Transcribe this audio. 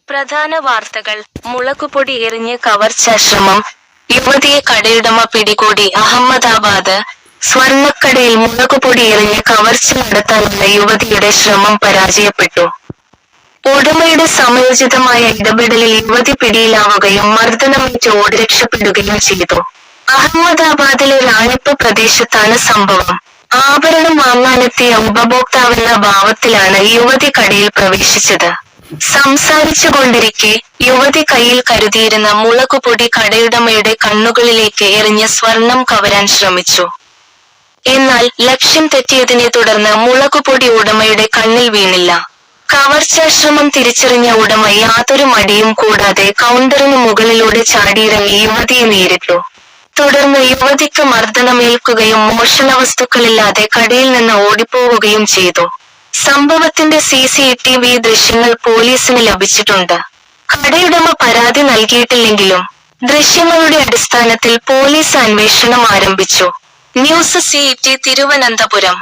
പ്രധാന വാർത്തകൾ. മുളകുപൊടി എറിഞ്ഞ് കവർച്ചാശ്രമം, യുവതിയെ കടയുടമ പിടികൂടി. അഹമ്മദാബാദ് സ്വർണ്ണക്കടയിൽ മുളകുപൊടി എറിഞ്ഞ് കവർച്ച നടത്താനുള്ള യുവതിയുടെ ശ്രമം പരാജയപ്പെട്ടു. ഉടമയുടെ സമയോചിതമായ ഇടപെടലിൽ യുവതി പിടിയിലാവുകയും മർദ്ദനമേറ്റ് ഓടി രക്ഷപ്പെടുകയും ചെയ്തു. അഹമ്മദാബാദിലെ റാണിപ്പ് പ്രദേശത്താണ് സംഭവം. ആഭരണം വാങ്ങാനെത്തിയ ഉപഭോക്താവെന്ന ഭാവത്തിലാണ് യുവതി കടയിൽ പ്രവേശിച്ചത്. സംസാരിച്ചുകൊണ്ടിരിക്കെ യുവതി കയ്യിൽ കരുതിയിരുന്ന മുളകുപൊടി കടയുടമയുടെ കണ്ണുകളിലേക്ക് എറിഞ്ഞ് സ്വർണം കവരാൻ ശ്രമിച്ചു. എന്നാൽ ലക്ഷ്യം തെറ്റിയതിനെ തുടർന്ന് മുളകുപൊടി ഉടമയുടെ കണ്ണിൽ വീണില്ല. കവർച്ചാശ്രമം തിരിച്ചറിഞ്ഞ ഉടമ യാതൊരു മടിയും കൂടാതെ കൗണ്ടറിന് മുകളിലൂടെ ചാടിയിറങ്ങി യുവതിയെ നേരിട്ടു. തുടർന്ന് യുവതിക്ക് മർദ്ദനമേൽക്കുകയും മോഷണവസ്തുക്കളില്ലാതെ കടയിൽ നിന്ന് ഓടിപ്പോവുകയും ചെയ്തു. സംഭവത്തിന്റെ CCTV ദൃശ്യങ്ങൾ പോലീസിന് ലഭിച്ചിട്ടുണ്ട്. കടയുടമ പരാതി നൽകിയിട്ടില്ലെങ്കിലും ദൃശ്യങ്ങളുടെ അടിസ്ഥാനത്തിൽ പോലീസ് അന്വേഷണം ആരംഭിച്ചു. ന്യൂസ് 8 തിരുവനന്തപുരം.